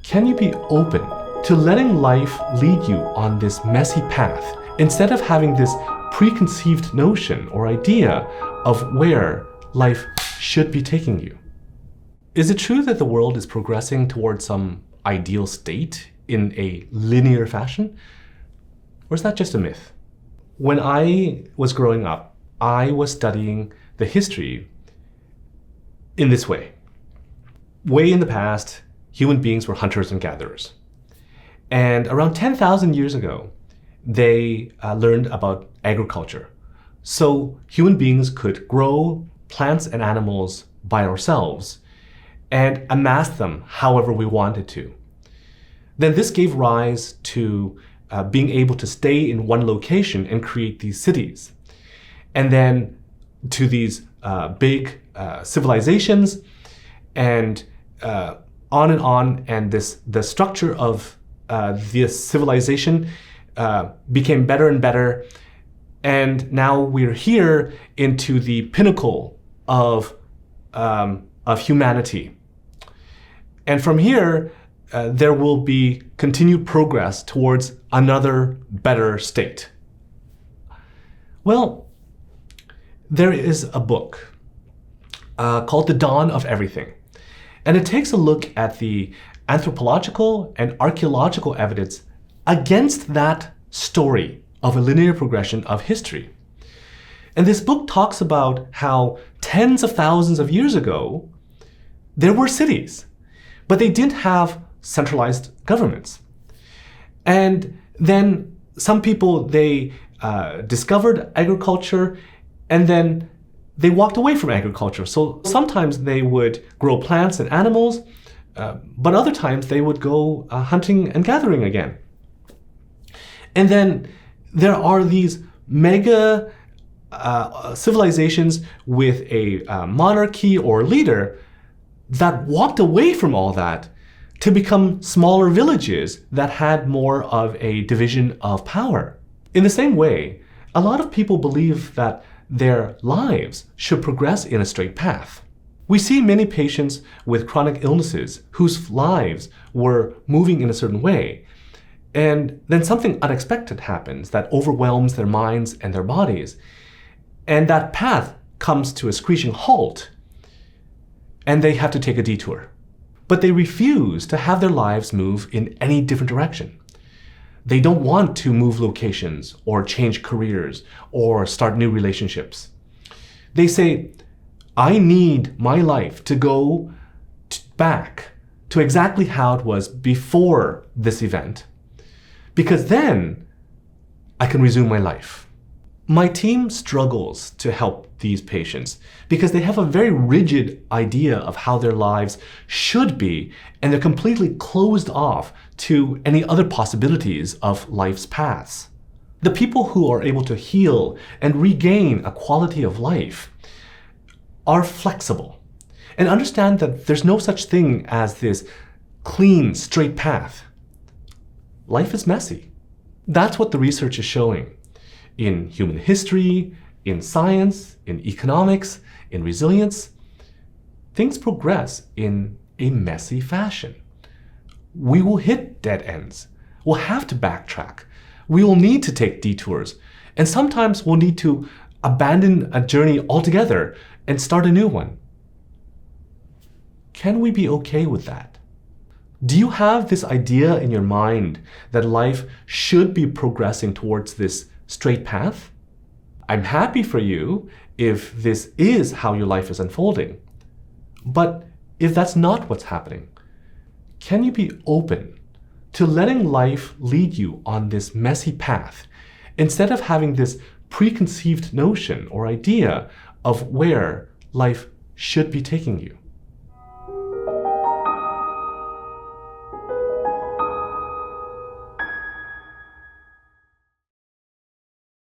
Can you be open to letting life lead you on this messy path instead of having this preconceived notion or idea of where life should be taking you? Is it true that the world is progressing towards some ideal state in a linear fashion? Or is that just a myth? When I was growing up, I was studying the history in this way. Way in the past, human beings were hunters and gatherers. And around 10,000 years ago, they learned about agriculture. So human beings could grow plants and animals by ourselves and amass them however we wanted to. Then this gave rise to being able to stay in one location and create these cities. And then to these big civilizations, and on, and the structure of this civilization became better and better, and now we're here into the pinnacle of humanity. And from here, there will be continued progress towards another better state. Well, there is a book called The Dawn of Everything. And it takes a look at the anthropological and archaeological evidence against that story of a linear progression of history. And this book talks about how tens of thousands of years ago, there were cities, but they didn't have centralized governments. And then some people, they discovered agriculture, and then they walked away from agriculture. So sometimes they would grow plants and animals, but other times they would go hunting and gathering again. And then there are these mega civilizations with a monarchy or leader that walked away from all that to become smaller villages that had more of a division of power. In the same way, a lot of people believe that their lives should progress in a straight path. We see many patients with chronic illnesses whose lives were moving in a certain way, and then something unexpected happens that overwhelms their minds and their bodies, and that path comes to a screeching halt, and they have to take a detour. But they refuse to have their lives move in any different direction. They don't want to move locations or change careers or start new relationships. They say, I need my life to go back to exactly how it was before this event, because then I can resume my life. My team struggles to help these patients because they have a very rigid idea of how their lives should be, and they're completely closed off to any other possibilities of life's paths. The people who are able to heal and regain a quality of life are flexible and understand that there's no such thing as this clean, straight path. Life is messy. That's what the research is showing. In human history, in science, in economics, in resilience, things progress in a messy fashion. We will hit dead ends. We'll have to backtrack. We will need to take detours. And sometimes we'll need to abandon a journey altogether and start a new one. Can we be okay with that? Do you have this idea in your mind that life should be progressing towards this straight path? I'm happy for you if this is how your life is unfolding. But if that's not what's happening, can you be open to letting life lead you on this messy path instead of having this preconceived notion or idea of where life should be taking you?